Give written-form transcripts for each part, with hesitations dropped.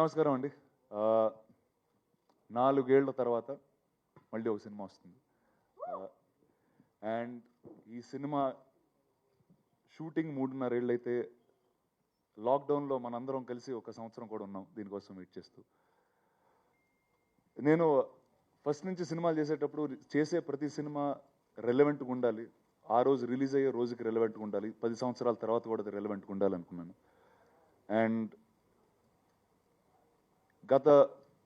నమస్కారం అండి. 4 ఏళ్ల తర్వాత మళ్ళీ ఒక సినిమా వస్తుంది. అండ్ ఈ సినిమా షూటింగ్ 3.5 ఏళ్ళు అయితే లాక్డౌన్లో మనందరం కలిసి ఒక సంవత్సరం కూడా ఉన్నాం దీనికోసం వెయిట్ చేస్తూ. నేను ఫస్ట్ నుంచి సినిమాలు చేసేటప్పుడు చేసే ప్రతి సినిమా రెలవెంట్గా ఉండాలి, ఆ రోజు రిలీజ్ అయ్యే రోజుకి రెలవెంట్గా ఉండాలి, 10 సంవత్సరాల తర్వాత కూడా అది రెలవెంట్గా ఉండాలనుకున్నాను. అండ్ గత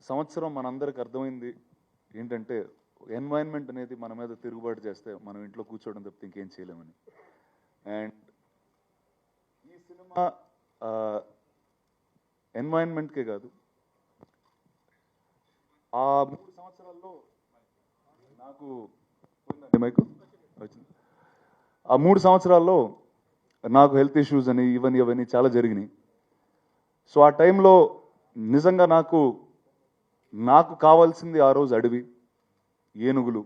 సంవత్సరం మనందరికి అర్థమైంది ఏంటంటే ఎన్వైరన్మెంట్ అనేది మన మీద తిరుగుబాటు చేస్తే మనం ఇంట్లో కూర్చోవడం తప్పితే ఇంకేం చేయలేమని. అండ్ ఈ సినిమా ఎన్వైరన్మెంట్కే కాదు, ఆ 3 సంవత్సరాల్లో నాకు ఆ 3 సంవత్సరాల్లో నాకు హెల్త్ ఇష్యూస్ అని ఇవన్నీ చాలా జరిగినాయి. సో ఆ టైంలో నిజంగా నాకు కావాల్సింది ఆ రోజు అడవి, ఏనుగులు.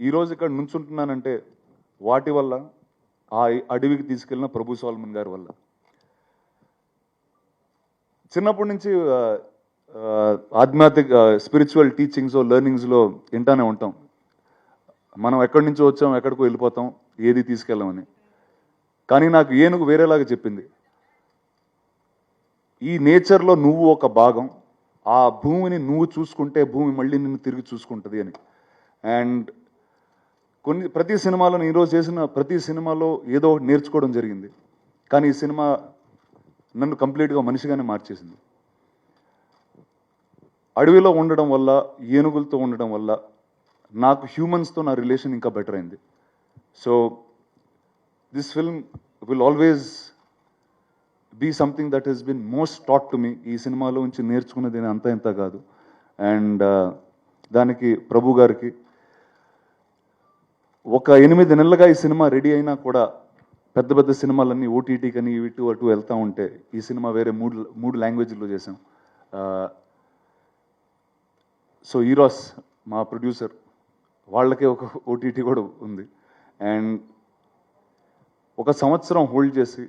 ఈరోజు ఇక్కడ నుంచుంటున్నానంటే వాటి వల్ల, ఆ అడవికి తీసుకెళ్ళిన ప్రభు సోల్మన్ గారి వల్ల. చిన్నప్పటి నుంచి ఆధ్యాత్మిక స్పిరిచువల్ టీచింగ్స్ లెర్నింగ్స్లో వింటానే ఉంటాం, మనం ఎక్కడి నుంచో వచ్చాం ఎక్కడికో వెళ్ళిపోతాం, ఏది తీసుకెళ్ళామని. కానీ నాకు ఏనుగు వేరేలాగా చెప్పింది, ఈ నేచర్లో నువ్వు ఒక భాగం, ఆ భూమిని నువ్వు చూసుకుంటే భూమి మళ్ళీ నిన్ను తిరిగి చూసుకుంటుంది అని. అండ్ ప్రతి సినిమాలో ఈరోజు చేసిన ప్రతి సినిమాలో ఏదో నేర్చుకోవడం జరిగింది. కానీ ఈ సినిమా నన్ను కంప్లీట్గా మనిషిగానే మార్చేసింది. అడవిలో ఉండడం వల్ల, ఏనుగులతో ఉండడం వల్ల నాకు హ్యూమన్స్తో నా రిలేషన్ ఇంకా బెటర్ అయింది. So this film will always be something that has been most taught to me. ఈ సినిమాలో నుంచి నేర్చుకున్నది అంతా ఇంత కాదు. అండ్ దానికి ప్రభు గారికి ఒక 8 నెలలుగా ఈ సినిమా రెడీ అయినా కూడా పెద్ద పెద్ద సినిమాలన్నీ ఓటీటీ కానీ ఇటు అటు వెళ్తూ ఉంటే ఈ సినిమా వేరే మూడు లాంగ్వేజ్లో చేసాం. సో ఈరోస్ మా ప్రొడ్యూసర్, వాళ్ళకే ఒక ఓటీటీ కూడా ఉంది. అండ్ ఒక సంవత్సరం హోల్డ్ చేసి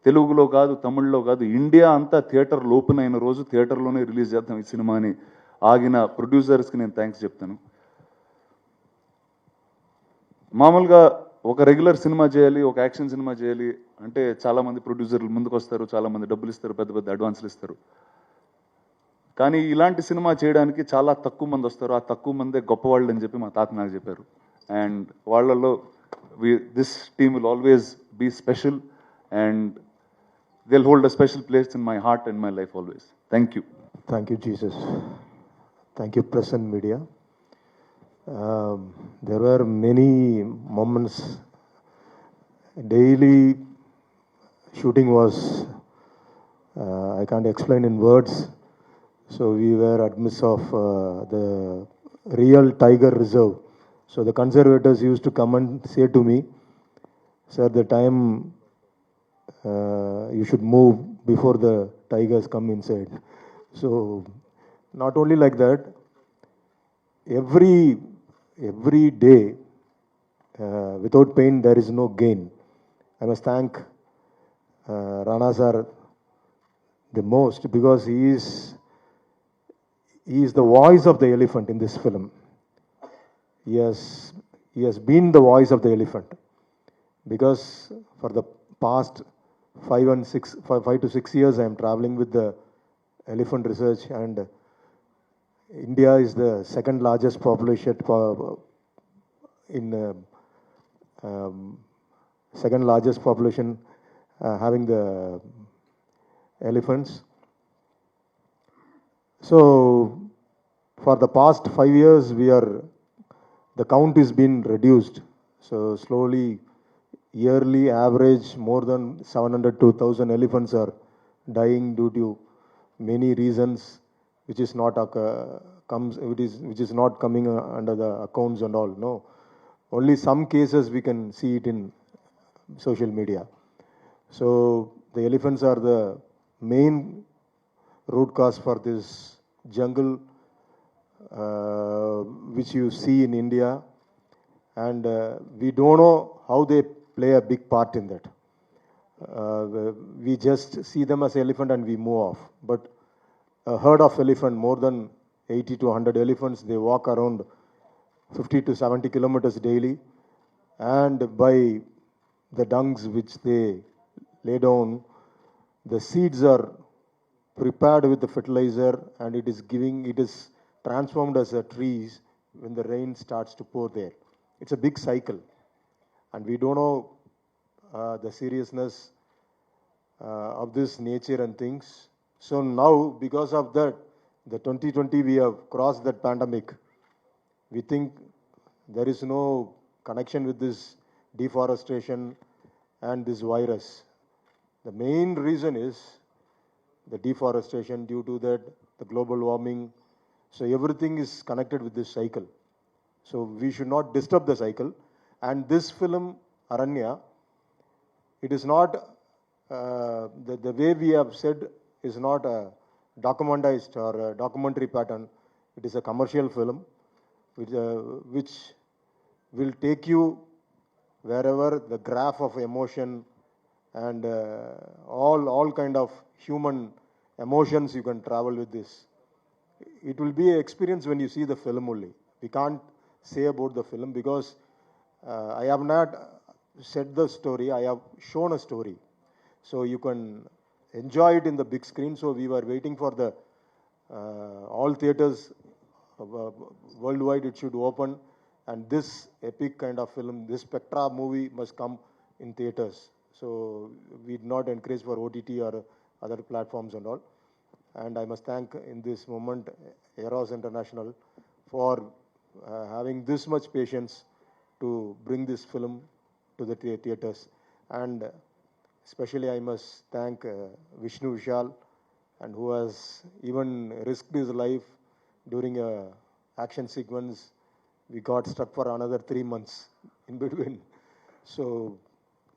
తెలుగులో కాదు, తమిళ్లో కాదు, ఇండియా అంతా థియేటర్లు ఓపెన్ అయిన రోజు థియేటర్లోనే రిలీజ్ చేద్దాం ఈ సినిమాని ఆగిన ప్రొడ్యూసర్స్కి నేను థ్యాంక్స్ చెప్తాను. మామూలుగా ఒక రెగ్యులర్ సినిమా చేయాలి, ఒక యాక్షన్ సినిమా చేయాలి అంటే చాలామంది ప్రొడ్యూసర్లు ముందుకు వస్తారు, చాలామంది డబ్బులు ఇస్తారు, పెద్ద పెద్ద అడ్వాన్సులు ఇస్తారు. కానీ ఇలాంటి సినిమా చేయడానికి చాలా తక్కువ మంది వస్తారు, ఆ తక్కువ మందే గొప్పవాళ్ళు అని చెప్పి మా తాత నాకు చెప్పారు. అండ్ వాళ్ళల్లో this team will always be special and they'll hold a special place in my heart and my life always. Thank you. Thank you, Jesus. Thank you, press and media. There were many moments. Daily shooting was, I can't explain in words. So we were at midst of the real tiger reserve. So the conservators used to come and say to me, sir, the time you should move before the tigers come inside. So not only like that, every day without pain there is no gain. I must thank Rana sir the most, because he is the voice of the elephant in this film. He has been the voice of the elephant, because for the past 5 to 6 years I am traveling with the elephant research, and India is the second largest population second largest population having the elephants. So for the past 5 years the count is been reduced. So slowly, yearly average more than 700 to 1,000 elephants are dying due to many reasons, which is not coming under the accounts and all. No, only some cases we can see it in social media. So the elephants are the main root cause for this jungle which you see in India, and we don't know how they play a big part in that. We just see them as elephant and we move off. But a herd of elephant, more than 80 to 100 elephants, they walk around 50 to 70 kilometers daily, and by the dungs which they lay down, the seeds are prepared with the fertilizer, and it is transformed as a trees when the rain starts to pour there. It's a big cycle, and we don't know the seriousness of this nature and things. So now, because of that, the 2020 we have crossed that pandemic. We think there is no connection with this deforestation and this virus. The main reason is the deforestation, due to that, the global warming. So everything is connected with this cycle. So we should not disturb the cycle. And this film, Aranya, it is not, the way we have said is not a documentized or a documentary pattern. It is a commercial film which will take you wherever the graph of emotion and all kind of human emotions you can travel with this. It will be an experience when you see the film only. We can't say about the film because I have not said the story, I have shown a story. So you can enjoy it in the big screen. So we were waiting for the all theaters worldwide, it should open. And this epic kind of film, this Spectra movie must come in theaters. So we did not encourage for OTT or other platforms and all. And I must thank in this moment Eros International for having this much patience to bring this film to the theaters. And especially I must thank Vishnu Vishal, and who has even risked his life during a action sequence. We got stuck for another 3 months in between. So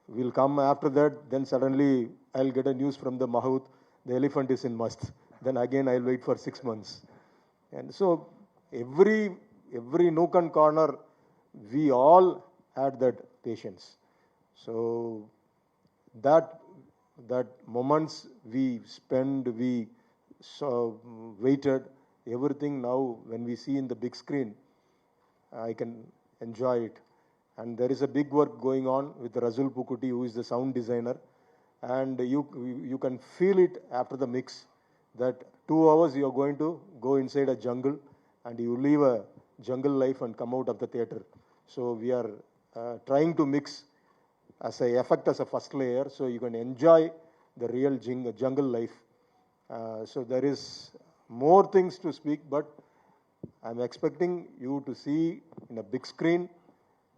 we'll come after that. Then suddenly I'll get a news from the Mahout, the elephant is in must. Then again I'll wait for 6 months. And so every nook and corner, we all had that patience. So that moments we spend, we waited, everything now when we see in the big screen, I can enjoy it. And there is a big work going on with Razul Pukuti, who is the sound designer. And you can feel it after the mix, that 2 hours you are going to go inside a jungle and you live a jungle life and come out of the theater. So we are trying to mix as a effect as a first layer, so you can enjoy the real jungle life. So there is more things to speak, but I'm expecting you to see in a big screen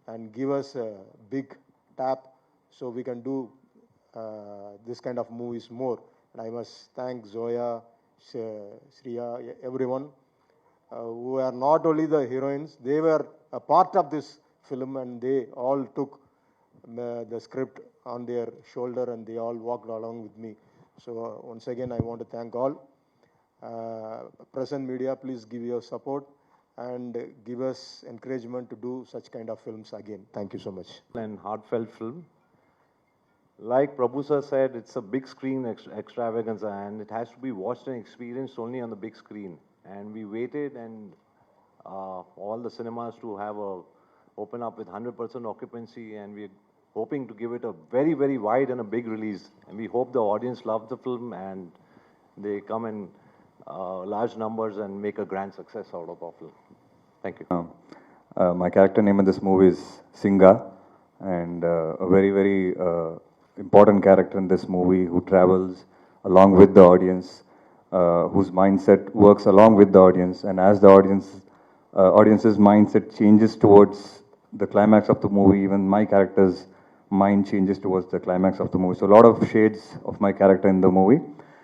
and give us a big tap so we can do this kind of movies more. And I must thank Zoya, Shriya, everyone who are not only the heroines, they were a part of this film, and they all took the script on their shoulder and they all walked along with me. So once again, I want to thank all. Present media, please give your support and give us encouragement to do such kind of films again. Thank you so much. And heartfelt film. Like Prabhu sir said, it's a big screen extravaganza, and it has to be watched and experienced only on the big screen. And we waited, and all the cinemas to have open up with 100% occupancy, and we're hoping to give it a very, very wide and a big release. And we hope the audience loves the film and they come in large numbers and make a grand success out of our film. Thank you. My character name in this movie is Singa, and a very, very important character in this movie who travels along with the audience, whose mindset works along with the audience, and as the audience's mindset changes towards the climax of the movie, even my character's mind changes towards the climax of the movie. So a lot of shades of my character in the movie.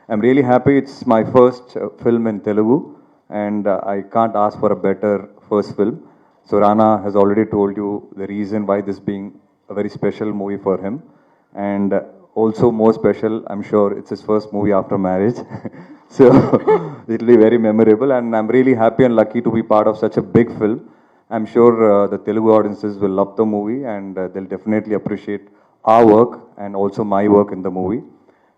I'm really happy. It's my first film in Telugu, and I can't ask for a better first film. So Rana has already told you the reason why this being a very special movie for him, and also more special, I'm sure it's his first movie after marriage. So it'll be very memorable, and I'm really happy and lucky to be part of such a big film. I'm sure the Telugu audiences will love the movie, and they'll definitely appreciate our work and also my work in the movie.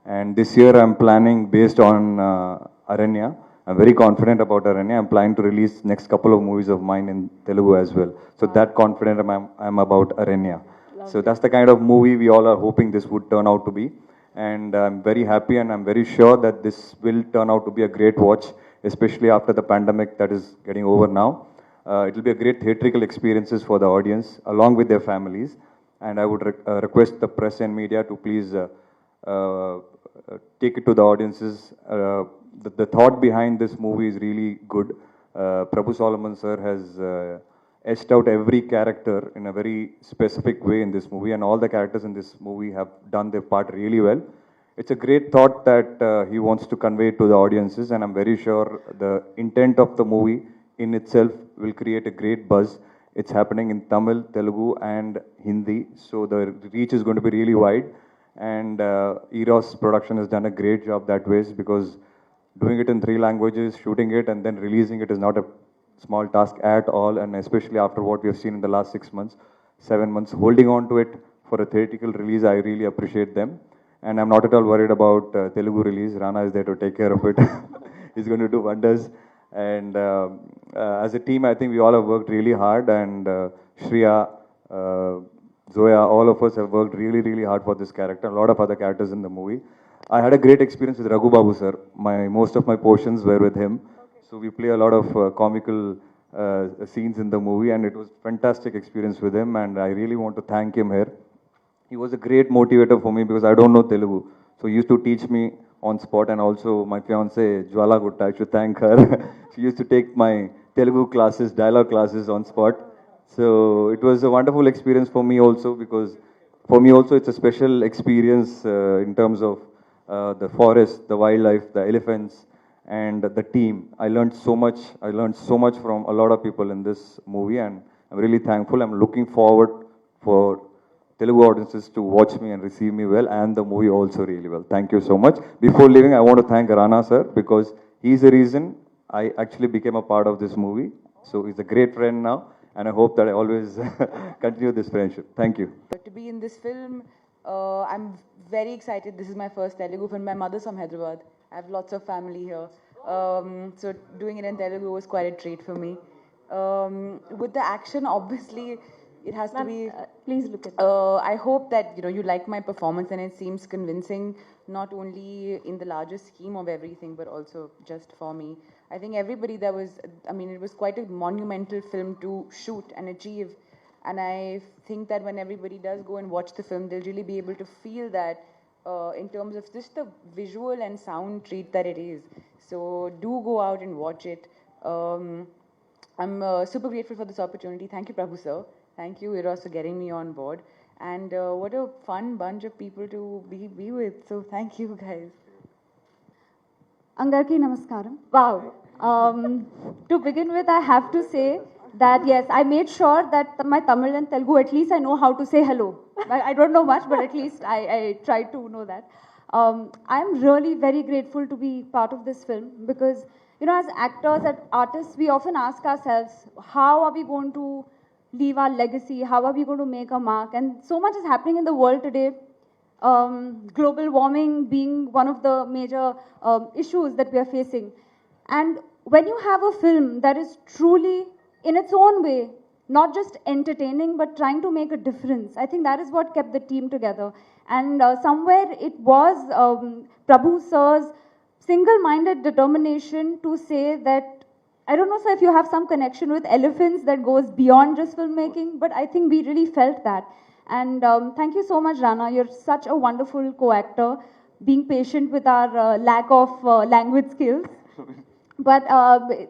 And this year I'm planning, based on Aranya, I'm very confident about Aranya. I'm planning to release next couple of movies of mine in Telugu as well. So that confident I'm about Aranya. So that's the kind of movie we all are hoping this would turn out to be. And I'm very happy and I'm very sure that this will turn out to be a great watch, especially after the pandemic that is getting over now. It will be a great theatrical experiences for the audience along with their families. And I would request the press and media to please take it to the audiences. The thought behind this movie is really good. Prabhu Solomon sir has etched out every character in a very specific way in this movie, and all the characters in this movie have done their part really well. It's a great thought that he wants to convey to the audiences, and I'm very sure the intent of the movie in itself will create a great buzz. It's happening in Tamil, Telugu, and Hindi, so the reach is going to be really wide. And Eros production has done a great job that way, because doing it in 3 languages, shooting it, and then releasing it is not a small task at all, and especially after what we have seen in the last 6 months, 7 months, holding on to it for a theatrical release, I really appreciate them. And I'm not at all worried about Telugu release. Rana is there to take care of it. He's going to do wonders. And as a team, I think we all have worked really hard, and Shriya, Zoya, all of us have worked really, really hard for this character, a lot of other characters in the movie. I had a great experience with Raghu Babu sir. Most of my portions were with him. So we play a lot of comical scenes in the movie, and it was fantastic experience with him, and I really want to thank him here. He was a great motivator for me because I don't know Telugu. So he used to teach me on spot, and also my fiancée Jwala Gutta, I should thank her. She used to take my Telugu classes, dialogue classes on spot. So it was a wonderful experience for me also, because for me also it's a special experience in terms of the forest, the wildlife, the elephants, and the team. I learned so much. I learned so much from a lot of people in this movie, and I'm really thankful. I'm looking forward for Telugu audiences to watch me and receive me well, and the movie also really well. Thank you so much. Before leaving, I want to thank Rana sir, because he's the reason I actually became a part of this movie. So he's a great friend now, and I hope that I always continue this friendship. Thank you. To be in this film, I'm very excited. This is my first Telugu film. My mother's from Hyderabad. I have lots of family here. So doing it in Telugu was quite a treat for me. With the action, obviously, it has to be. Please look at I hope that you like my performance and it seems convincing, not only in the larger scheme of everything, but also just for me. I think everybody that was. It was quite a monumental film to shoot and achieve, and I think that when everybody does go and watch the film, they'll really be able to feel that. In terms of just the visual and sound treat that it is. So do go out and watch it. I'm super grateful for this opportunity. Thank you, Prabhu sir. Thank you, Eros, for getting me on board. And what a fun bunch of people to be with. So thank you, guys. Angarki Namaskaram. Wow. To begin with, I have to say that yes, I made sure that my Tamil and Telugu, at least I know how to say hello. I don't know much, but at least I tried to know that. I'm really very grateful to be part of this film because, as actors, as artists, we often ask ourselves, how are we going to leave our legacy? How are we going to make a mark? And so much is happening in the world today. Global warming being one of the major issues that we are facing. And when you have a film that is truly in its own way, not just entertaining, but trying to make a difference. I think that is what kept the team together. And somewhere it was Prabhu sir's single-minded determination to say that, I don't know, sir, if you have some connection with elephants that goes beyond just filmmaking, but I think we really felt that. And thank you so much, Rana. You're such a wonderful co-actor, being patient with our lack of language skills. But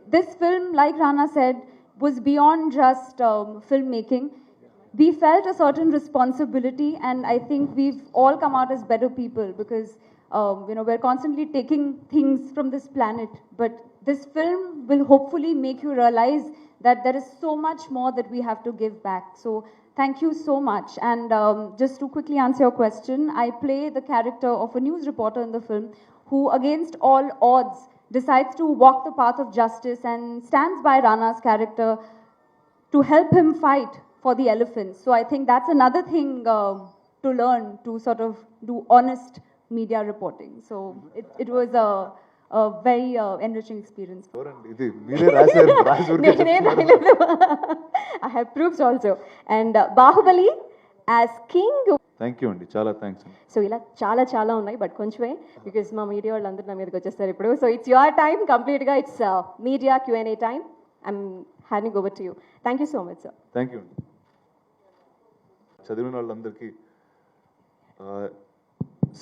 this film, like Rana said, was beyond just filmmaking. We felt a certain responsibility, and I think we've all come out as better people because we're constantly taking things from this planet. But this film will hopefully make you realize that there is so much more that we have to give back. So thank you so much. And just to quickly answer your question, I play the character of a news reporter in the film who, against all odds, decides to walk the path of justice and stands by Rana's character to help him fight for the elephants. So I think that's another thing to learn, to sort of do honest media reporting. So it was very enriching experience. ఎవరండి ఇది? మీరే రాశారు, రాసి ఊరికే చెప్తున్నారు. I have proofs also. And Bahubali as king. Thank you అండి, చాలా thanks అండి. సో ఇలా చాలా ఉన్నాయి బట్ కొంచెమే బికాస్ మా మీడియా వాళ్ళందరూ నా మీదకి వచ్చేస్తారు ఇప్పుడు. సో ఇట్స్ యువర్ టైం కంప్లీట్గా, it's media Q&A time. I'm handing over to you. Thank you so much sir. Thank you అండి. చదివిన వాళ్ళందరికీ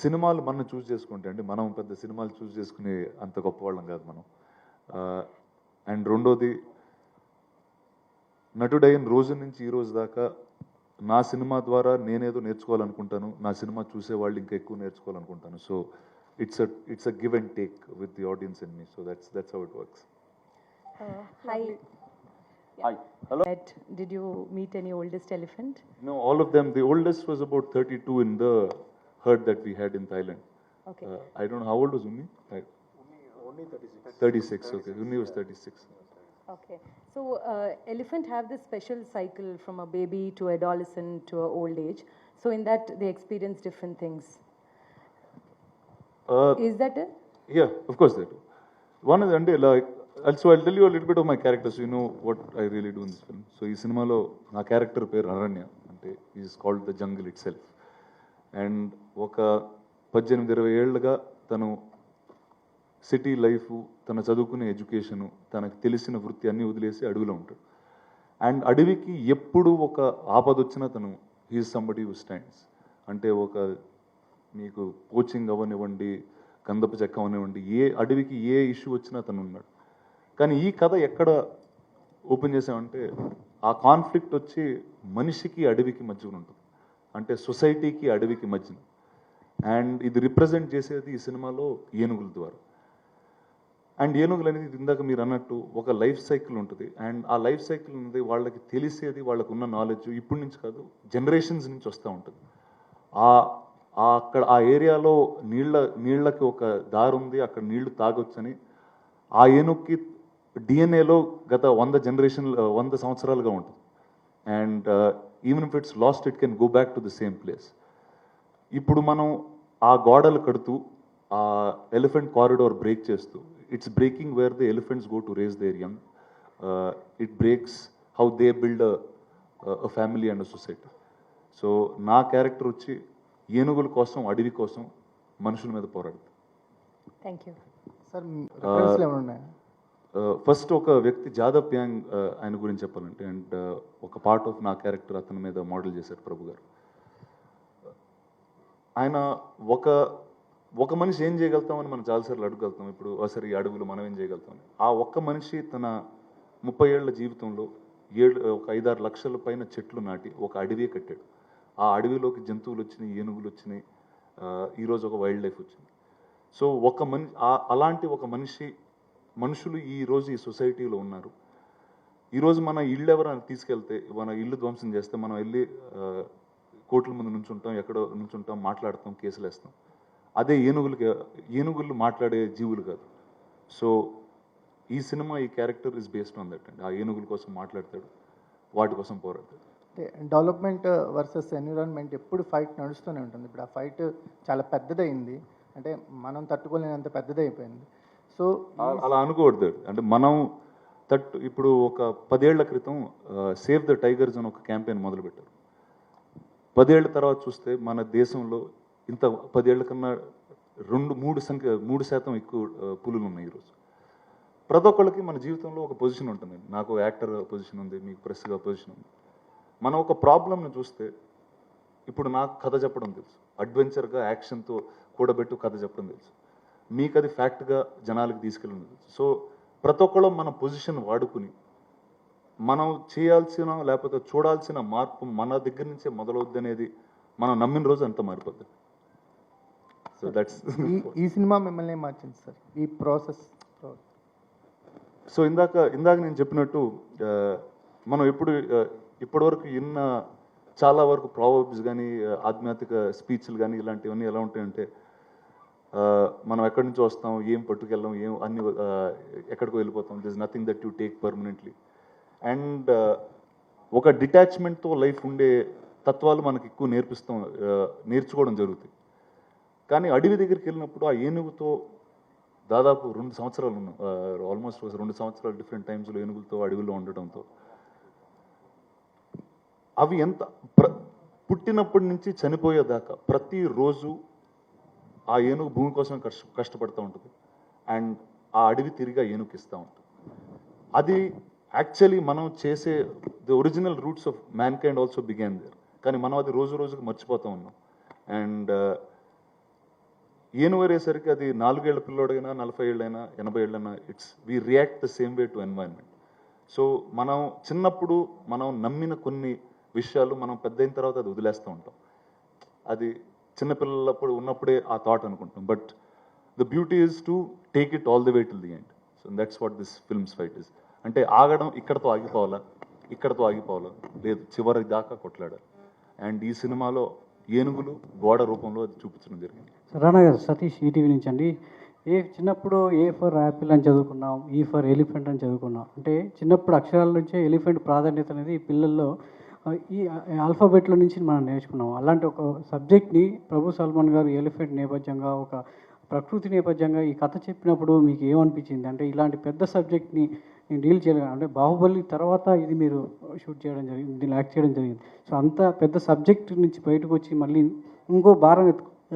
సినిమాలు మనం చూస్ చేసుకుంటే అండి, మనం పెద్ద సినిమాలు చూస్ చేసుకునే అంత గొప్పవాళ్ళం కాదు మనం. అండ్ రెండోది, నటుడైన రోజు నుంచి ఈ రోజు దాకా నా సినిమా ద్వారా నేనేదో నేర్చుకోవాలనుకుంటాను, నా సినిమా చూసే వాళ్ళు ఇంకా ఎక్కువ నేర్చుకోవాలనుకుంటాను. So it's a give and take with the audience and me. So that's how it works. Hi. Hi. Hello. Did you meet any oldest elephant? No, all of them. The oldest was about 32 in the herd that we had in Thailand. Okay. I don't know how old was Unni. Only 36. 36. Okay, Unni was 36. Okay. So elephant have this special cycle from a baby to adolescent to a old age. So in that they experience different things. Is that it? Yeah, of course they do. One is అంటే like also I'll tell you a little bit of my character so you know what I really do in this film. So ఈ సినిమాలో నా character పేరు అరణ్య, అంటే is called the jungle it self. And ఒక 18-20 ఏళ్ళుగా తను సిటీ లైఫ్, తన చదువుకునే ఎడ్యుకేషను, తనకు తెలిసిన వృత్తి అన్నీ వదిలేసి అడవిలో ఉంటాడు. అండ్ అడవికి ఎప్పుడు ఒక ఆపద వచ్చినా తను హీఈస్ సంబడి హూ స్టాండ్స్. అంటే ఒక మీకు కోచింగ్ అవ్వనివ్వండి, కందపు చెక్క అవనివ్వండి, ఏ అడవికి ఏ ఇష్యూ వచ్చినా తను ఉన్నాడు. కానీ ఈ కథ ఎక్కడ ఓపెన్ చేసామంటే ఆ కాన్ఫ్లిక్ట్ వచ్చి మనిషికి అడవికి మధ్యన ఉంటుంది, అంటే సొసైటీకి అడవికి మధ్యన. అండ్ ఇది రిప్రజెంట్ చేసేది ఈ సినిమాలో ఏనుగుల ద్వారా. అండ్ ఏనుగులు అనేది ఇందాక మీరు అన్నట్టు ఒక లైఫ్ సైకిల్ ఉంటుంది. అండ్ ఆ లైఫ్ సైకిల్ అనేది వాళ్ళకి తెలిసేది, వాళ్ళకు ఉన్న నాలెడ్జ్ ఇప్పటి నుంచి కాదు, జనరేషన్స్ నుంచి వస్తూ ఉంటుంది. అక్కడ ఆ ఏరియాలో నీళ్ళకి ఒక దారి ఉంది, అక్కడ నీళ్లు తాగొచ్చని ఆ ఏనుగుకి డిఎన్ఏలో గత 100 సంవత్సరాలుగా ఉంటుంది. And even if it's lost it can go back to the same place. ఇప్పుడు మనం ఆ గోడలు కడుతూ ఆ ఎలిఫెంట్ కారిడోర్ బ్రేక్ చేస్తూ, it's breaking where the elephants go to raise their young. It breaks how they build a family and a society. So నా character వచ్చి ఏనుగుల కోసం, అడవి కోసం మనుషుల మీద పోరాడుతుంది. Thank you. సార్ రిఫరెన్స్లు ఏమైనా ఉన్నాయా? ఫస్ట్ ఒక వ్యక్తి జాదవ్ ప్యాంగ్, ఆయన గురించి చెప్పాలంటే, అండ్ ఒక పార్ట్ ఆఫ్ నా క్యారెక్టర్ అతని మీద మోడల్ చేశారు ప్రభు గారు. ఆయన ఒక మనిషి ఏం చేయగలుగుతామని మనం చాలాసార్లు అడుగుగలుగుతాం. ఇప్పుడు సరే ఈ అడవులు మనం ఏం చేయగలుగుతామని. ఆ ఒక్క మనిషి తన 30 ఏళ్ల జీవితంలో ఒక 5-6 లక్షల పైన చెట్లు నాటి ఒక అడవి కట్టాడు. ఆ అడవిలోకి జంతువులు వచ్చినాయి, ఏనుగులు వచ్చినాయి, ఈరోజు ఒక వైల్డ్ లైఫ్ వచ్చింది. సో అలాంటి ఒక మనుషులు ఈరోజు ఈ సొసైటీలో ఉన్నారు. ఈరోజు మన ఇల్లు ఎవరైనా తీసుకెళ్తే, మన ఇల్లు ధ్వంసం చేస్తే మనం వెళ్ళి కోర్టుల ముందు నుంచుంటాం, ఎక్కడో నుంచుంటాం, మాట్లాడతాం, కేసులు వేస్తాం. అదే ఏనుగులు మాట్లాడే జీవులు కాదు. సో ఈ సినిమా, ఈ character is based on that అండి. ఆ ఏనుగుల కోసం మాట్లాడతాడు, వాటి కోసం పోరాడతాడు. అంటే డెవలప్మెంట్ వర్సెస్ ఎన్విరాన్మెంట్ ఎప్పుడు ఫైట్ నడుస్తూనే ఉంటుంది. ఇప్పుడు ఆ ఫైట్ చాలా పెద్దదైంది, అంటే మనం తట్టుకోలేనంత పెద్దదైపోయింది. సో అలా అనుకోవద్దు. అంటే మనం ఇప్పుడు ఒక 10 ఏళ్ల క్రితం సేవ్ ద టైగర్స్ అని ఒక క్యాంపెయిన్ మొదలుపెట్టారు. 10 ఏళ్ల తర్వాత చూస్తే మన దేశంలో ఇంత 10 ఏళ్ల కన్నా 3% ఎక్కువ పులులు ఉన్నాయి ఈరోజు. ప్రతి ఒక్కళ్ళకి మన జీవితంలో ఒక పొజిషన్ ఉంటుంది. నాకు యాక్టర్ పొజిషన్ ఉంది, మీకు ప్రెస్గా పొజిషన్ ఉంది. మనం ఒక ప్రాబ్లంను చూస్తే, ఇప్పుడు నాకు కథ చెప్పడం తెలుసు, అడ్వెంచర్గా యాక్షన్తో కూడబెట్టు కథ చెప్పడం తెలుసు, మీకు అది ఫ్యాక్ట్గా జనాలకి తీసుకెళ్ళడం తెలుసు. సో ప్రతి ఒక్కళ్ళు మన పొజిషన్ వాడుకుని మనం చేయాల్సిన లేకపోతే చూడాల్సిన మార్పు మన దగ్గర నుంచే మొదలవుద్ది అనేది మనం నమ్మిన రోజు అంత మారిపోద్ది. సో దట్స్ ఈ సినిమా మిమ్మల్ని మార్చింది సార్, ఈ ప్రాసెస్. సో ఇందాక నేను చెప్పినట్టు మనం ఇప్పటివరకు చాలా వరకు ప్రావర్బ్స్ కానీ, ఆధ్యాత్మిక స్పీచ్లు కానీ, ఇలాంటివన్నీ ఎలా ఉంటాయంటే, మనం ఎక్కడి నుంచి వస్తాం, ఏం పట్టుకెళ్ళాం, అన్ని ఎక్కడికో వెళ్ళిపోతాం, this nothing that you take permanently. And ఒక డిటాచ్మెంట్తో లైఫ్ ఉండే తత్వాలు మనకి ఎక్కువ నేర్చుకోవడం జరుగుతుంది. కానీ అడవి దగ్గరికి వెళ్ళినప్పుడు ఆ ఏనుగుతో దాదాపు 2 సంవత్సరాలు ఉన్నాం, ఆల్మోస్ట్ 2 సంవత్సరాలు డిఫరెంట్ టైమ్స్లో ఏనుగులతో అడవిలో ఉండటంతో అవి ఎంత పుట్టినప్పటి నుంచి చనిపోయేదాకా ప్రతిరోజు ఆ ఏనుగు భూమి కోసం కష్టపడుతూ ఉంటుంది అండ్ ఆ అడవి తిరిగి ఆ ఏనుగుకి ఇస్తూ ఉంటుంది. అది యాక్చువల్లీ మనం చేసే the original roots of mankind also began there, కానీ మనం అది రోజు రోజుకి మర్చిపోతూ ఉన్నాం. అండ్ ఏనుగు వేరేసరికి అది 4 ఏళ్ల పిల్లోడైనా 40 ఏళ్ళైనా 80 ఏళ్ళైనా we react the same way to environment. So మనం చిన్నప్పుడు మనం నమ్మిన కొన్ని విషయాలు మనం పెద్ద అయిన తర్వాత అది వదిలేస్తూ ఉంటాం. అది చిన్నపిల్లలప్పుడు ఉన్నప్పుడే ఆ థాట్ అనుకుంటాం, but the beauty is to take it all the way till the end. So that's what this films fight is. అంటే ఆగడం ఇక్కడతో ఆగిపోవాలా, ఇక్కడతో ఆగిపోవాలా, లేదు చివరి దాకా కొట్లాడాలి. అండ్ ఈ సినిమాలో ఏనుగులు గోడ రూపంలో అది చూపించడం జరిగింది. రాణా గారు, సతీష్, ఈటీవీ నుంచి అండి. చిన్నప్పుడు ఏ ఫర్ యాపిల్ అని చదువుకున్నాం, ఈ ఫర్ ఎలిఫెంట్ అని చదువుకున్నాం. అంటే చిన్నప్పుడు అక్షరాల నుంచే ఎలిఫెంట్ ప్రాధాన్యత అనేది పిల్లల్లో ఈ ఆల్ఫాబెట్లో నుంచి మనం నేర్చుకున్నాం. అలాంటి ఒక సబ్జెక్ట్ని ప్రభు సల్మాన్ గారు ఎలిఫెంట్ నేపథ్యంగా, ఒక ప్రకృతి నేపథ్యంగా ఈ కథ చెప్పినప్పుడు మీకు ఏమనిపించింది? అంటే ఇలాంటి పెద్ద సబ్జెక్ట్ని నేను డీల్ చేయగలను, అంటే బాహుబలి తర్వాత ఇది మీరు షూట్ చేయడం జరిగింది, దీన్ని యాక్ట్ చేయడం జరిగింది. సో అంత పెద్ద సబ్జెక్ట్ నుంచి బయటకు వచ్చి మళ్ళీ ఇంకో భారం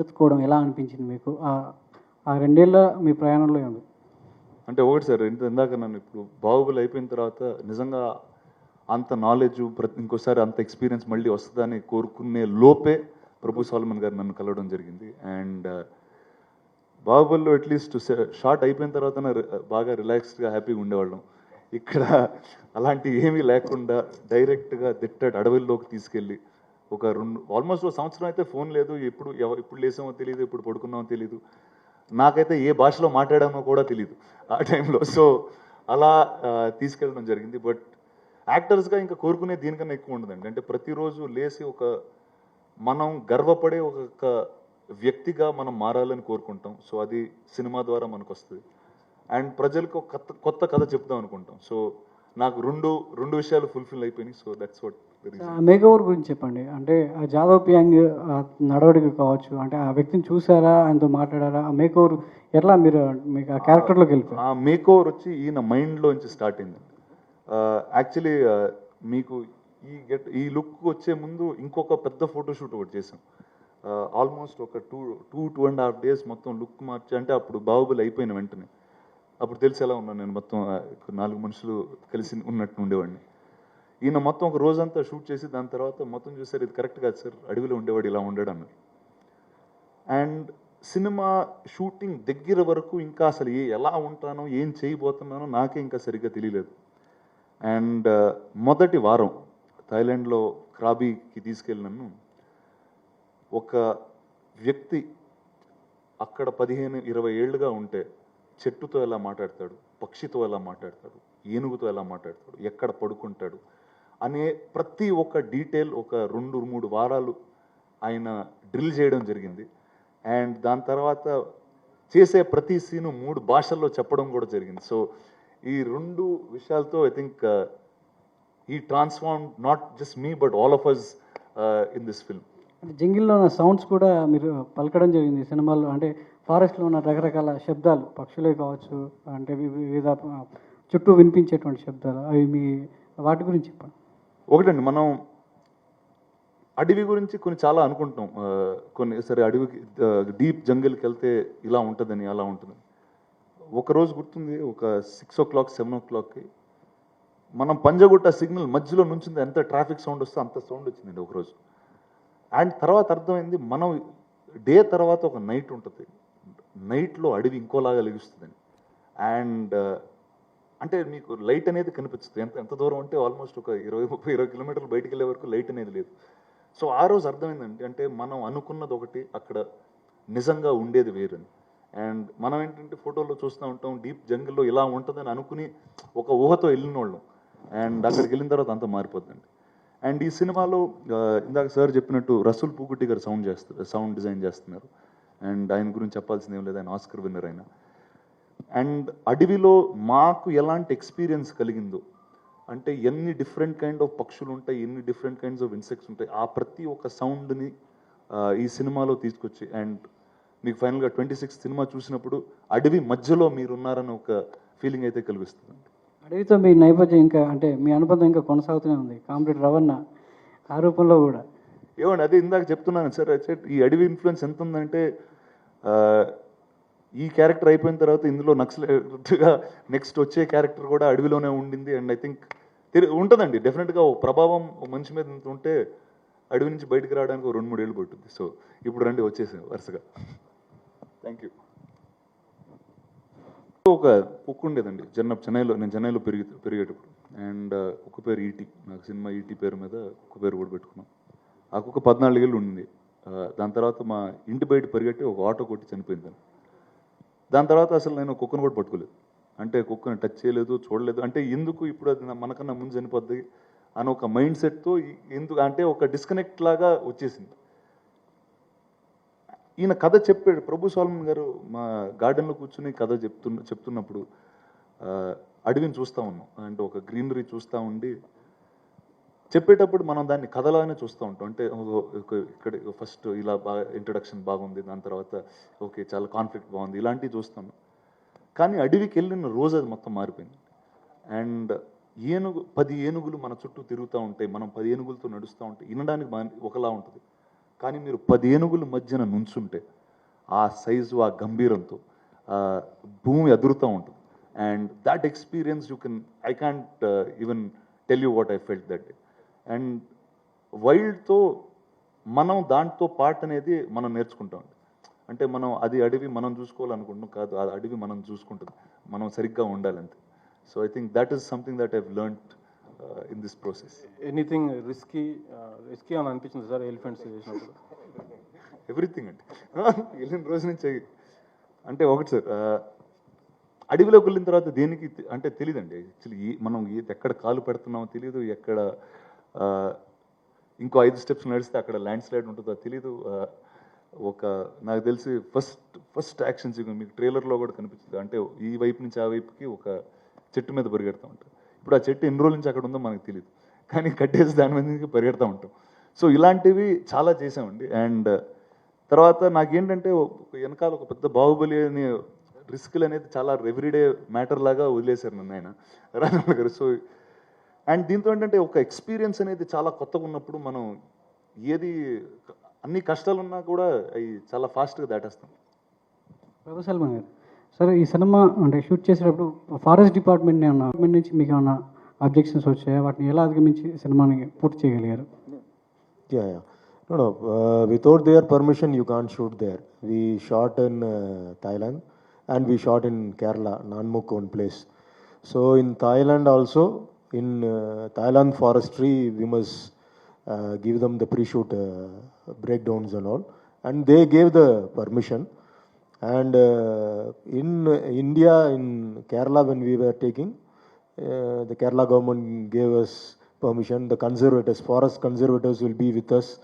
ఎత్తుకోవడం ఎలా అనిపించింది మీకు? ఆ 2 ఏళ్ళ మీ ప్రయాణంలో ఏమి? అంటే ఒకటి సార్, ఇందాక నన్ను ఇప్పుడు బాహుబలి అయిపోయిన తర్వాత నిజంగా అంత నాలెడ్జ్ ఇంకోసారి అంత ఎక్స్పీరియన్స్ మళ్ళీ వస్తుందని కోరుకునే లోపే ప్రభు సల్మాన్ గారు నన్ను కలవడం జరిగింది. అండ్ బాహుబలిలో అట్లీస్ట్ షార్ట్ అయిపోయిన తర్వాత బాగా రిలాక్స్డ్గా హ్యాపీగా ఉండేవాళ్ళం. ఇక్కడ అలాంటి ఏమీ లేకుండా డైరెక్ట్గా దిట్టడి అడవుల్లోకి తీసుకెళ్ళి ఒక ఆల్మోస్ట్ 1 సంవత్సరం అయితే ఫోన్ లేదు, ఎప్పుడు లేసామో తెలియదు, ఎప్పుడు పడుకున్నామో తెలియదు, నాకైతే ఏ భాషలో మాట్లాడామో కూడా తెలియదు ఆ టైంలో. సో అలా తీసుకెళ్ళడం జరిగింది. బట్ యాక్టర్స్గా ఇంకా కోరుకునే దీనికన్నా ఎక్కువ ఉండదండి. అంటే ప్రతిరోజు లేచి మనం గర్వపడే ఒక వ్యక్తిగా మనం మారాలని కోరుకుంటాం. సో అది సినిమా ద్వారా మనకు వస్తుంది. అండ్ ప్రజలకు కొత్త కథ చెప్దాం అనుకుంటాం. సో నాకు రెండు విషయాలు ఫుల్ఫిల్ అయిపోయినాయి. So that's what. Make over గురించి చెప్పండి. అంటే ఆ జాదవ్ పియాంగ్ నడవడిక కావచ్చు, అంటే ఆ వ్యక్తిని చూసారా, ఆయనతో మాట్లాడారా? ఆ మేక్ ఓవర్ ఎట్లా మీకు ఆ క్యారెక్టర్లోకి వెళ్ళిపోయారు? ఆ మేక్ ఓవర్ వచ్చి ఈయన మైండ్లోంచి స్టార్ట్ అయింది. యాక్చువల్లీ మీకు ఈ లుక్ వచ్చే ముందు ఇంకొక పెద్ద ఫోటోషూట్ ఒకటి చేసాం. ఆల్మోస్ట్ ఒక 2.5 days మొత్తం లుక్ మార్చి, అంటే అప్పుడు బాహుబలి అయిపోయిన వెంటనే, అప్పుడు తెలిసి ఎలా ఉన్నాను నేను, మొత్తం 4 మనుషులు కలిసి ఉన్నట్టు ఉండేవాడిని. ఈయన మొత్తం ఒక రోజంతా షూట్ చేసి దాని తర్వాత మొత్తం చూసారు, ఇది కరెక్ట్ కాదు సార్, అడవిలో ఉండేవాడు ఇలా ఉండడు అన్నారు. అండ్ సినిమా షూటింగ్ దగ్గర వరకు ఇంకా అసలు ఎలా ఉంటానో ఏం చేయబోతున్నానో నాకే ఇంకా సరిగ్గా తెలియలేదు. అండ్ మొదటి వారం థాయిలాండ్లో క్రాబీకి తీసుకెళ్ళి నన్ను ఒక వ్యక్తి అక్కడ 15-20 ఏళ్ళుగా ఉంటే చెట్టుతో ఎలా మాట్లాడతాడు, పక్షితో ఎలా మాట్లాడతాడు, ఏనుగుతో ఎలా మాట్లాడతాడు, ఎక్కడ పడుకుంటాడు అనే ప్రతి ఒక్క డీటెయిల్ ఒక 2-3 వారాలు ఆయన డ్రిల్ చేయడం జరిగింది. అండ్ దాని తర్వాత చేసే ప్రతి సీను 3 భాషల్లో చెప్పడం కూడా జరిగింది. సో ఈ 2 విషయాలతో ఐ థింక్ ఈ transform not just me but all of us in this film. అంటే జంగిల్లో ఉన్న సౌండ్స్ కూడా మీరు పలకడం జరిగింది సినిమాలో. అంటే ఫారెస్ట్లో ఉన్న రకరకాల శబ్దాలు, పక్షులే కావచ్చు, అంటే వివిధ చుట్టూ వినిపించేటువంటి శబ్దాలు, అవి మీ వాటి గురించి చెప్పండి. ఒకటండి, మనం అడవి గురించి కొన్ని చాలా అనుకుంటాం. కొన్ని సరే అడవికి డీప్ జంగిల్కి వెళ్తే ఇలా ఉంటుందని అలా ఉంటుందని. ఒకరోజు గుర్తుంది, ఒక 6 o'clock 7 o'clockకి మనం పంజగుట్ట సిగ్నల్ మధ్యలో నుంచింది, ఎంత ట్రాఫిక్ సౌండ్ వస్తే అంత సౌండ్ వచ్చిందండి ఒకరోజు. అండ్ తర్వాత అర్థమైంది, మనం డే తర్వాత ఒక నైట్ ఉంటుంది, నైట్లో అడవి ఇంకోలాగా లెగుస్తుందని. అండ్ అంటే మీకు లైట్ అనేది కనిపిస్తుంది, ఎంత దూరం అంటే ఆల్మోస్ట్ ఒక 20-30 కిలోమీటర్లు బయటికి వెళ్ళే వరకు లైట్ అనేది లేదు. సో ఆ రోజు అర్థమైందండి, అంటే మనం అనుకున్నది ఒకటి, అక్కడ నిజంగా ఉండేది వేరని. అండ్ మనం ఏంటంటే ఫోటోలో చూస్తూ ఉంటాం, డీప్ జంగిల్లో ఇలా ఉంటుందని అనుకుని ఒక ఊహతో వెళ్ళిన వాళ్ళం. అండ్ అక్కడికి వెళ్ళిన తర్వాత అంతా మారిపోతుందండి. అండ్ ఈ సినిమాలో ఇందాక సార్ చెప్పినట్టు రసూల్ పూకుట్టి గారు సౌండ్ డిజైన్ చేస్తున్నారు. అండ్ ఆయన గురించి చెప్పాల్సింది ఏం లేదు, ఆయన ఆస్కర్ విన్నర్ అయినా. అండ్ అడవిలో మాకు ఎలాంటి ఎక్స్పీరియన్స్ కలిగిందో, అంటే ఎన్ని డిఫరెంట్ కైండ్ ఆఫ్ పక్షులు ఉంటాయి, ఎన్ని డిఫరెంట్ కైండ్స్ ఆఫ్ ఇన్సెక్ట్స్ ఉంటాయి, ఆ ప్రతి ఒక్క సౌండ్ని ఈ సినిమాలో తీసుకొచ్చి, అండ్ మీకు ఫైనల్గా 26 సినిమా చూసినప్పుడు అడవి మధ్యలో మీరున్నారని ఒక ఫీలింగ్ అయితే కలిగిస్తుంది. అడవితో మీ నేపథ్యం ఇంకా అంటే మీ అనుబంధం ఇంకా కొనసాగుతూనే ఉంది. కామ్రేడ్ రవణ ఆ రూపంలో కూడా. ఏమండి అదే ఇందాక చెప్తున్నాను సార్, ఈ అడవి ఇన్ఫ్లుయెన్స్ ఎంత ఉందంటే ఈ క్యారెక్టర్ అయిపోయిన తర్వాత ఇందులో నక్సలైట్గా నెక్స్ట్ వచ్చే క్యారెక్టర్ కూడా అడవిలోనే ఉండింది. అండ్ ఐ థింక్ ఉంటుందండి డెఫినెట్గా ఒక ప్రభావం మనిషి మీద ఇంత ఉంటే అడవి నుంచి బయటకు రావడానికి 2-3 ఏళ్ళు పట్టుద్ది. సో ఇప్పుడు రండి వచ్చేసాం వరుసగా. Thank you. ఒక కుక్క ఉండేదండి నేను చెన్నైలో పెరిగేటప్పుడు. అండ్ కుక్క పేరు ఈటీ. నాకు సినిమా ఈటీ పేరు మీద కుక్క పేరు కూడా పెట్టుకున్నాం. ఆ కుక్క 14 ఏళ్ళు ఉండింది. దాని తర్వాత మా ఇంటి బయట పరిగెట్టి ఒక ఆటో కొట్టి చనిపోయింది. దాని తర్వాత అసలు నేను కుక్కను కూడా పట్టుకోలేదు, అంటే కుక్కను టచ్ చేయలేదు, చూడలేదు. అంటే ఎందుకు ఇప్పుడు అది మనకన్నా ముందు చనిపోద్ది అని ఒక మైండ్ సెట్తో ఎందుకు అంటే ఒక డిస్కనెక్ట్ లాగా వచ్చేసింది. ఈయన కథ చెప్పాడు ప్రభు సాల్మన్ గారు. మా గార్డెన్లో కూర్చుని కథ చెప్తున్నప్పుడు అడవిని చూస్తూ ఉన్నాం, అంటే ఒక గ్రీనరీ చూస్తూ ఉండి చెప్పేటప్పుడు మనం దాన్ని కథలాగానే చూస్తూ ఉంటాం. అంటే ఇక్కడ ఫస్ట్ ఇలా బాగా ఇంట్రడక్షన్ బాగుంది, దాని తర్వాత ఓకే చాలా కాన్ఫ్లిక్ట్ బాగుంది, ఇలాంటివి చూస్తాను. కానీ అడవికి వెళ్ళిన రోజు అది మొత్తం మారిపోయింది. అండ్ 10 ఏనుగులు మన చుట్టూ తిరుగుతూ ఉంటాయి, మనం 10 ఏనుగులతో నడుస్తూ ఉంటే వినడానికి ఒకలా ఉంటుంది. కానీ మీరు 10 ఏనుగుల మధ్యన నుంచుంటే ఆ సైజు ఆ గంభీరంతో భూమి అదురుతూ ఉంటుంది. And that experience I can't even tell you what I felt that day. And వైల్డ్తో మనం దాంతో పార్ట్ అనేది మనం నేర్చుకుంటాం. అంటే మనం అది అడవి మనం చూసుకోవాలనుకుంటున్నాం కాదు, ఆ అడవి మనం చూసుకుంటుంది, మనం సరిగ్గా ఉండాలంతే. So I think that is something that I've learned in this process. Anything risky అని అనిపించింది సార్ ఎలిఫెంట్స్ చేసినప్పుడు? ఎవ్రీథింగ్ అండి. వెళ్ళిన రోజు నుంచి అంటే ఒకటి సార్, అడవిలోకి వెళ్ళిన తర్వాత దేనికి అంటే తెలియదండి. యాక్చువల్లీ మనం ఎక్కడ కాలు పెడుతున్నామో తెలియదు, ఎక్కడ ఇంకో 5 స్టెప్స్ నడిస్తే అక్కడ ల్యాండ్ స్లైడ్ ఉంటుందో తెలీదు. నాకు తెలిసి ఫస్ట్ యాక్షన్ సీక్వెన్స్ మీకు ట్రైలర్లో కూడా కనిపిస్తుంది. అంటే ఈ వైపు నుంచి ఆ వైపుకి ఒక చెట్టు మీద పరిగెడతా ఉంటాం. ఇప్పుడు ఆ చెట్టు ఎన్ని రోజుల నుంచి అక్కడ ఉందో మనకు తెలియదు, కానీ కట్టేసి దాని మీద నుంచి పరిగెడతా ఉంటాం. సో ఇలాంటివి చాలా చేసామండి. అండ్ తర్వాత నాకేంటంటే వెనకాల ఒక పెద్ద బాహుబలి అని రిస్క్లు అనేది చాలా ఎవ్రీడే మ్యాటర్ లాగా వదిలేశారు నన్ను ఆయన రాజమౌళి గారు. సో అండ్ దీంతో ఏంటంటే ఒక ఎక్స్పీరియన్స్ అనేది చాలా కొత్తగా ఉన్నప్పుడు మనం అన్ని కష్టాలు ఉన్నా కూడా అవి చాలా ఫాస్ట్గా దాటేస్తాం. ప్రభు సల్మాన్ గారు, సరే ఈ సినిమా అంటే షూట్ చేసేటప్పుడు ఫారెస్ట్ డిపార్ట్మెంట్ నుంచి మీకు ఏమన్నా అబ్జెక్షన్స్ వచ్చాయా? వాటిని ఎలా అధిగమించి సినిమాని పూర్తి చేయగలిగారు? Yeah. No. Without their permission, you can't shoot there. We shot in Thailand and we shot in Kerala, Nanmuk one place. So in Thailand also, in Thailand forestry, we must give them the pre-shoot breakdowns and all. And they gave the permission. And in India, in Kerala, when we were taking, the Kerala government gave us permission. The conservators, forest conservators will be with us.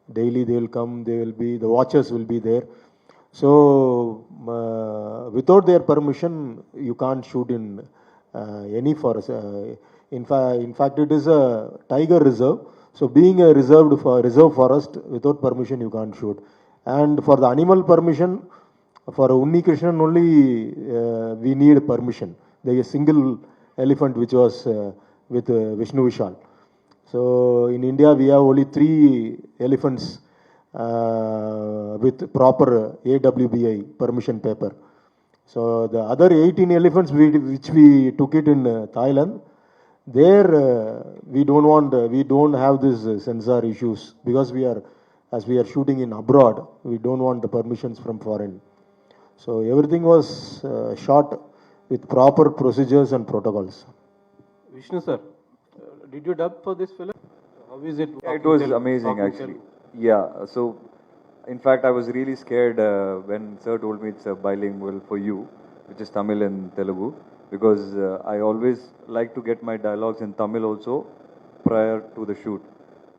Daily they will come, the watchers will be there. So without their permission, you can't shoot in any forest. In fact, it is a tiger reserve. So being a reserve forest, without permission you can't shoot. And for the animal permission, for Unni Krishnan only we need permission. There is a single elephant which was with Vishnu Vishal. So in India we have only 3 elephants with proper AWBI permission paper. So the other 18 elephants which we took it in Thailand, there we don't have this censor issues because as we are shooting in abroad, we don't want the permissions from foreign. So everything was shot with proper procedures and protocols. Vishnu sir, did you dub for this film? How is it? Yeah, it was amazing actually. Yeah, so in fact I was really scared when sir told me it's a bilingual for you, which is Tamil and Telugu, because I always like to get my dialogues in Tamil also prior to the shoot.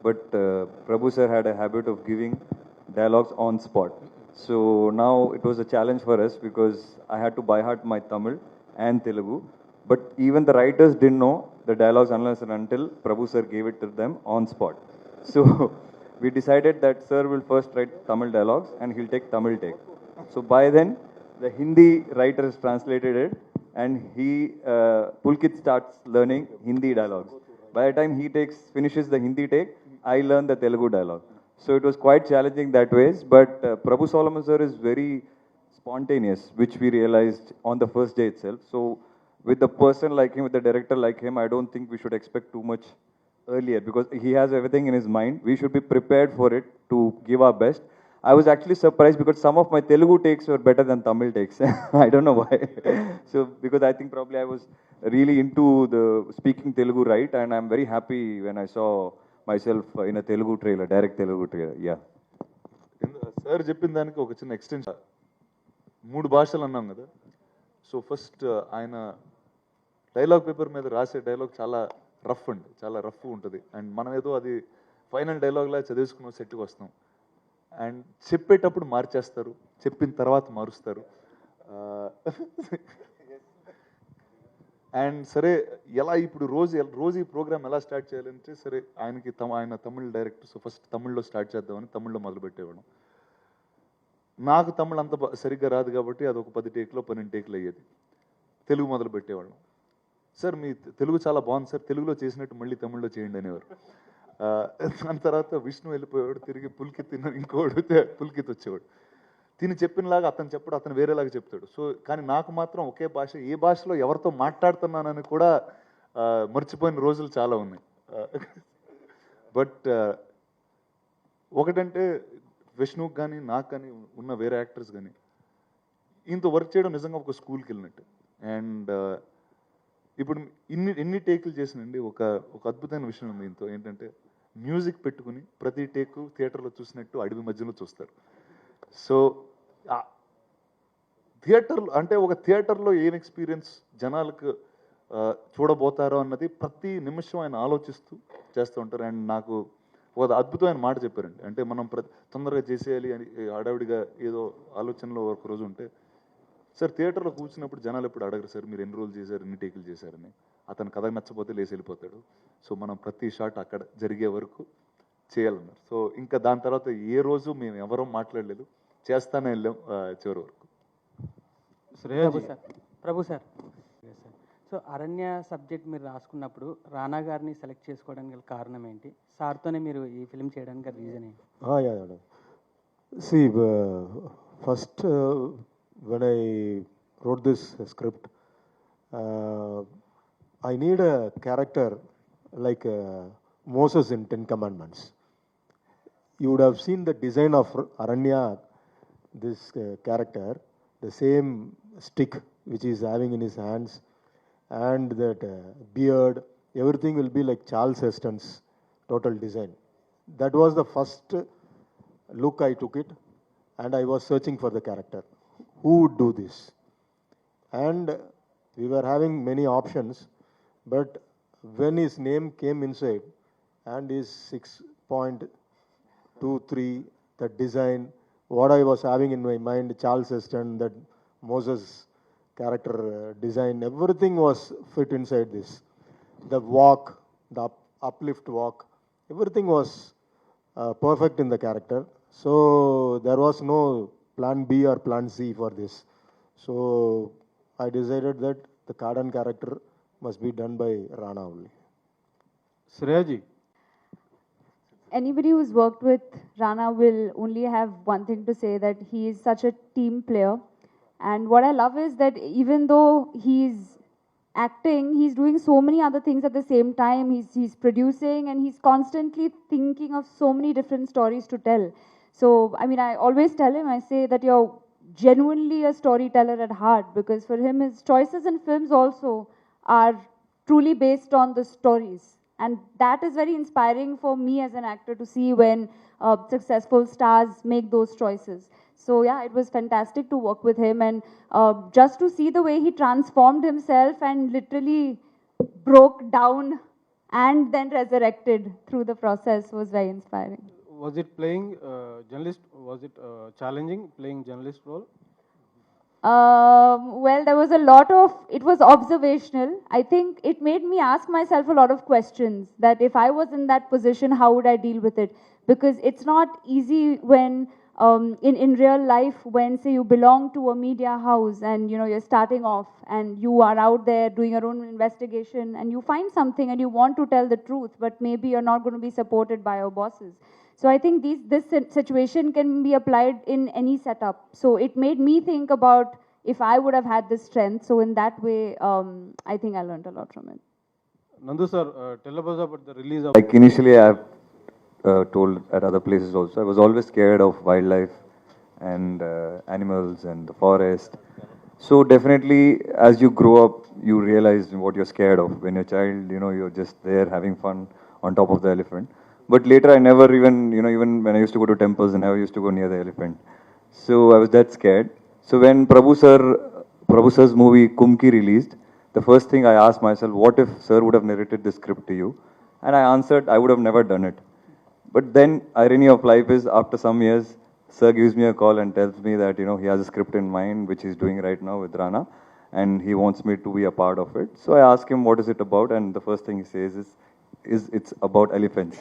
But Prabhu sir had a habit of giving dialogues on spot. So now it was a challenge for us because I had to by heart my Tamil and Telugu. But even the writers didn't know the dialogues unless and until Prabhu sir gave it to them on spot. So we decided that sir will first write Tamil dialogues and he'll take Tamil take. So by then, the Hindi writer has translated it, and Pulkit starts learning Hindi dialogues. By the time he finishes the Hindi take, I learn the Telugu dialogue. So it was quite challenging that ways, but Prabhu Solomon sir is very spontaneous, which we realized on the first day itself. So with the person like him, with the director like him, I don't think we should expect too much earlier, because he has everything in his mind. We should be prepared for it to give our best. I was actually surprised because some of my Telugu takes were better than Tamil takes. I don't know why. So because I think probably I was really into the speaking Telugu right, and I'm very happy when I saw myself in a Telugu trailer, direct Telugu trailer. Yeah. Sir చెప్పిన దానికి ఒక చిన్న extension, 3 భాషలు అన్నాం కదా. So first ఆయన dialogue paper మీద రాసే డైలాగ్ చాలా రఫ్ అండి, చాలా రఫ్ ఉంటుంది. అండ్ మనం ఏదో అది ఫైనల్ డైలాగ్లా చదివేసుకున్న సెట్కి వస్తాం. అండ్ చెప్పేటప్పుడు మార్చేస్తారు, చెప్పిన తర్వాత మారుస్తారు. అండ్ సరే ఎలా ఇప్పుడు రోజు ఈ ప్రోగ్రామ్ ఎలా స్టార్ట్ చేయాలంటే, సరే ఆయన తమిళ్ డైరెక్టర్, సో ఫస్ట్ తమిళ్లో స్టార్ట్ చేద్దామని తమిళ్లో మొదలుపెట్టేవాడు. నాకు తమిళ్ అంత సరిగ్గా రాదు కాబట్టి అది ఒక 10 టేక్లో 12 టేక్లు అయ్యేది. తెలుగు మొదలు పెట్టేవాళ్ళం. సార్ మీ తెలుగు చాలా బాగుంది సార్, తెలుగులో చేసినట్టు మళ్ళీ తమిళ్లో చేయండి అనేవారు. దాని తర్వాత విష్ణు వెళ్ళిపోయేవాడు, తిరిగి పుల్కిత్ ఇంకోడు పుల్కిత్ వచ్చేవాడు. తిని చెప్పినలాగా అతను చెప్పడు, అతను వేరేలాగా చెప్తాడు. సో కానీ నాకు మాత్రం ఒకే భాష, ఏ భాషలో ఎవరితో మాట్లాడుతున్నానని కూడా మర్చిపోయిన రోజులు చాలా ఉన్నాయి. బట్ ఒకటంటే విష్ణుకి కానీ నాకు కానీ ఉన్న వేరే యాక్టర్స్ కానీ ఇంత వర్క్ చేయడం నిజంగా ఒక స్కూల్కి వెళ్ళినట్టు. అండ్ ఇప్పుడు ఎన్ని టేకులు చేసినండి, ఒక అద్భుతమైన విషయం ఉంది దీంతో. ఏంటంటే మ్యూజిక్ పెట్టుకుని ప్రతి టేకు థియేటర్లో చూసినట్టు అడవి మధ్యలో చూస్తారు. సో థియేటర్లో అంటే ఒక థియేటర్లో ఏం ఎక్స్పీరియన్స్ జనాలకు చూడబోతారో అన్నది ప్రతి నిమిషం ఆయన ఆలోచిస్తూ చేస్తూ ఉంటారు. అండ్ నాకు ఒక అద్భుతమైన మాట చెప్పారండి, అంటే మనం తొందరగా చేసేయాలి అని హడావిడిగా ఏదో ఆలోచనలో ఒక రోజు ఉంటే, సార్ థియేటర్లో కూర్చున్నప్పుడు జనాలు ఎప్పుడు అడగరు సార్ మీరు ఎన్ని రోజులు చేశారు, ఎన్ని టేకులు చేశారని. అతను కథ నచ్చపోతే లేచి వెళ్ళిపోతాడు. సో మనం ప్రతి షాట్ అక్కడ జరిగే వరకు చేయాలన్నారు. సో ఇంకా దాని తర్వాత ఏ రోజు మేము ఎవరూ మాట్లాడలేదు, చేస్తానే వెళ్ళాం చివరి వరకు. ప్రభు సార్, సో అరణ్య సబ్జెక్ట్ మీరు రాసుకున్నప్పుడు రానా గారిని సెలెక్ట్ చేసుకోవడానికి గల కారణం ఏంటి? సార్తోనే మీరు ఈ ఫిల్మ్ చేయడానికి గల రీజన్ ఏంటి? Yeah. See, first when I wrote this script, I need a character like Moses in 10 Commandments. You would have seen the design of Aranya, this character, the same stick which he is having in his hands, and that beard, everything will be like Charles Heston's total design. That was the first look I took it, and I was searching for the character. Who would do this? And we were having many options, but when his name came inside, and his 6.23, the design, what I was having in my mind, Charles Heston, that Moses character design, everything was fit inside this. The walk, the uplift walk, everything was perfect in the character. So there was no plan B or plan C for this. So I decided that the Kardan character must be done by Rana only. Shreyaji. Anybody who's worked with Rana will only have one thing to say, that he is such a team player. And what I love is that even though he's acting, he's doing so many other things at the same time. He's producing, and he's constantly thinking of so many different stories to tell. So, I mean, I always tell him, I say that you're genuinely a storyteller at heart, because for him, his choices in films also are truly based on the stories. And that is very inspiring for me as an actor to see when successful stars make those choices. So yeah, it was fantastic to work with him, and just to see the way he transformed himself and literally broke down and then resurrected through the process was very inspiring. Was it playing journalist? Was it challenging playing journalist role? Well, there was a lot of, it was observational. I think it made me ask myself a lot of questions, that if I was in that position, how would I deal with it? Because it's not easy when in real life, when say you belong to a media house and you know you're starting off and you are out there doing your own investigation and you find something and you want to tell the truth, but maybe you're not going to be supported by your bosses. So I think situation can be applied in any setup. So it made me think about if I would have had this strength. So in that way, I think I learned a lot from it. Nandu sir, tell us about the release of. Like initially, I've told at other places also, I was always scared of wildlife and animals and the forest. So definitely, as you grow up, you realize what you're scared of. When you're a child, you know, you're just there having fun on top of the elephant. But later, I never even, you know, even when I used to go to temples, I never used to go near the elephant. So I was that scared. So when Prabhu sir's movie Kumki released, the first thing I asked myself, what if sir would have narrated this script to you? And I answered, I would have never done it. But then, irony of life is, after some years, sir gives me a call and tells me that, you know, he has a script in mind, which he's doing right now with Rana, and he wants me to be a part of it. So I ask him, what is it about? And the first thing he says is it's about elephants.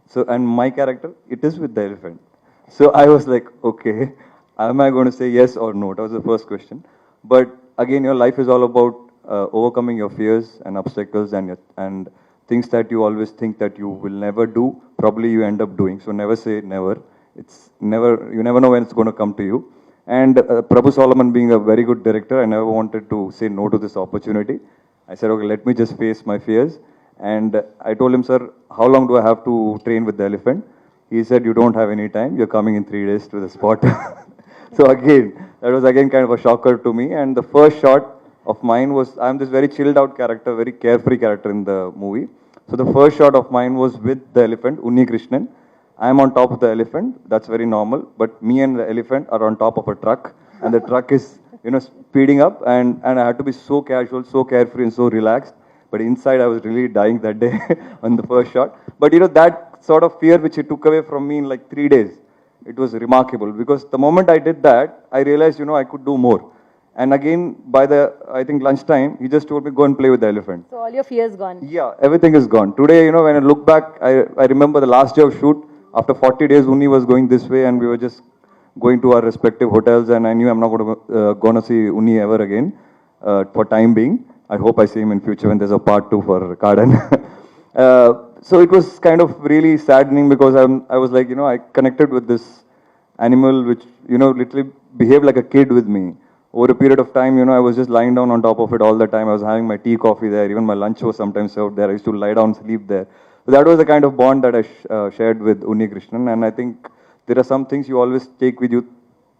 So, and my character, it is with the elephant. So I was like, okay, am I going to say yes or no? That was the first question. But again, your life is all about overcoming your fears and obstacles and things that you always think that you will never do, probably you end up doing. So never say never. It's never, you never know when it's going to come to you. And Prabhu Solomon being a very good director, I never wanted to say no to this opportunity. I said, okay, let me just face my fears. And I told him, sir, how long do I have to train with the elephant? He said, you don't have any time. You're coming in 3 days to the spot. So again, that was again kind of a shocker to me. And the first shot of mine was, I'm this very chilled out character, very carefree character in the movie. So the first shot of mine was with the elephant, Unni Krishnan. I'm on top of the elephant. That's very normal. But me and the elephant are on top of a truck. And the truck is, you know, speeding up. And I had to be so casual, so carefree and so relaxed. But inside I was really dying that day on the first shot. But you know, that sort of fear which he took away from me in like 3 days, it was remarkable. Because the moment I did that, I realized, you know, I could do more. And again, by the, I think, lunchtime, he just told me, go and play with the elephant. So all your fears gone. Yeah, everything is gone. Today, you know, when I look back, I remember the last day of shoot, after 40 days, Unni was going this way and we were just going to our respective hotels and I knew I'm not going to see Unni ever again for time being. I hope I see him in future when there's a part 2 for Kardan. So it was kind of really saddening because I was like, you know, I connected with this animal which, you know, literally behaved like a kid with me. Over a period of time, you know, I was just lying down on top of it all the time. I was having my tea, coffee there. Even my lunch was sometimes served there. I used to lie down, sleep there. So that was the kind of bond that I shared with Unni Krishnan. And I think there are some things you always take with you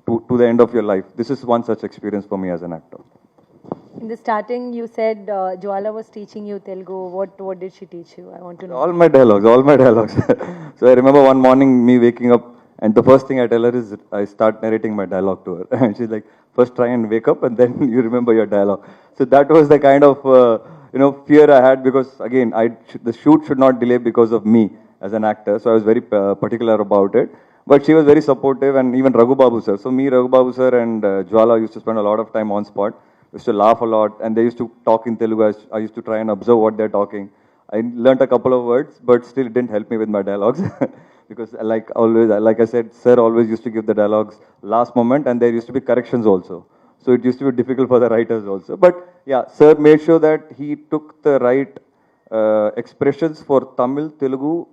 to the end of your life. This is one such experience for me as an actor. In the starting, you said Jwala was teaching you Telugu. What did she teach you? I want to know. All my dialogues. So I remember one morning me waking up and the first thing I tell her is I start narrating my dialogue to her. And she's like, first try and wake up and then you remember your dialogue. So that was the kind of, you know, fear I had because again, the shoot should not delay because of me as an actor. So I was very particular about it. But she was very supportive and even Raghu Babu sir. So me, Raghu Babu sir and Jwala used to spend a lot of time on spot. We used to laugh a lot and they used to talk in Telugu. I used to try and observe what they're talking. I learnt a couple of words, but still it didn't help me with my dialogues. Because like always, like I said, sir always used to give the dialogues last moment and there used to be corrections also. So it used to be difficult for the writers also. But yeah, sir made sure that he took the right expressions for Tamil, Telugu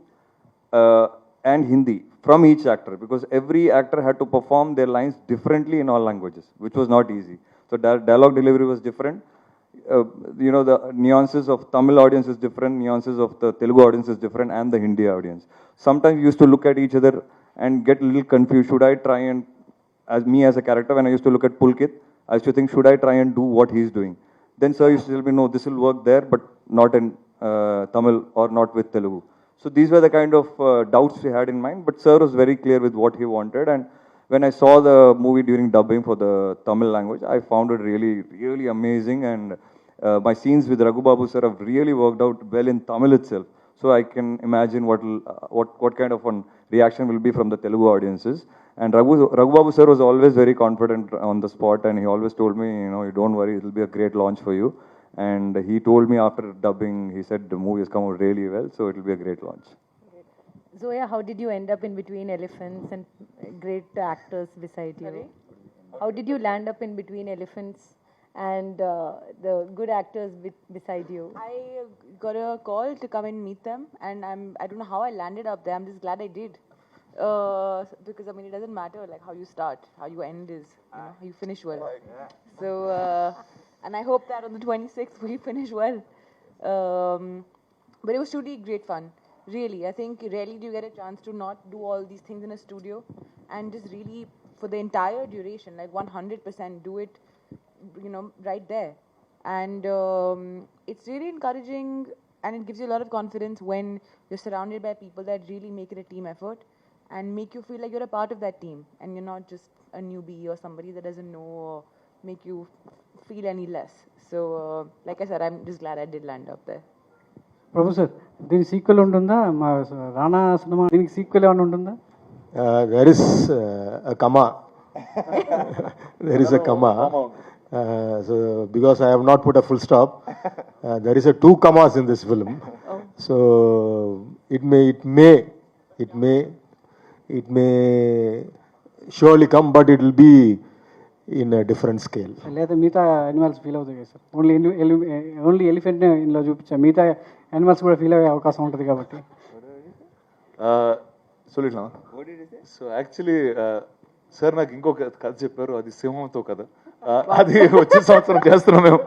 and Hindi from each actor. Because every actor had to perform their lines differently in all languages, which was not easy. So dialogue delivery was different. You know, the nuances of Tamil audience is different, nuances of the Telugu audience is different, and the Hindi audience. Sometimes we used to look at each other and get a little confused. Should I try and, as a character, when I used to look at Pulkit, I used to think, should I try and do what he's doing? Then sir used to tell me, no, this will work there, but not in Tamil or not with Telugu. So these were the kind of doubts we had in mind, but sir was very clear with what he wanted. And when I saw the movie during dubbing for the Tamil language, I found it really, really amazing. And my scenes with Raghu Babu sir have really worked out well in Tamil itself. So I can imagine what kind of one reaction will be from the Telugu audiences. And Raghu Babu sir was always very confident on the spot, and he always told me, you know, you don't worry, it will be a great launch for you. And he told me after dubbing, he said the movie has come out really well, so it will be a great launch. Zoya, how did you end up in between elephants and great actors beside you? Sorry? How did you land up in between elephants and the good actors beside you? I got a call to come and meet them, and I don't know how I landed up there. I'm just glad I did. Because I mean, it doesn't matter like how you start, how you end is, you know, how you finish well. So, and I hope that on the 26th we finish well. But it was truly great fun. Really, I think rarely do you get a chance to not do all these things in a studio, and just really for the entire duration, like 100% do it, you know, right there. And it's really encouraging, and it gives you a lot of confidence when you're surrounded by people that really make it a team effort and make you feel like you're a part of that team, and you're not just a newbie or somebody that doesn't know or make you feel any less. So, like I said, I'm just glad I did land up there. Prabhu sir దీనికి sequel ఉంటుందా మా రానా cinema దీనికి sequel ఏమైనా ఉంటుందా There is a comma. There is a comma. So because I have not put a full stop, there is a 2 commas in this film. So it may surely come, but it will be in a different scale. లేదా మిగతా animals feel అవుతాయి కదా sir only elephant ఇందులో చూపించా మిగతా animals కూడా feel అయ్యే అవకాశం ఉంటుంది కాబట్టి சொல்லிடலாம் సో యాక్చువల్లీ సార్ నాకు ఇంకొక కథ చెప్పారు అది సింహంతో కథ అది వచ్చే సంవత్సరం చేస్తున్నాం మేము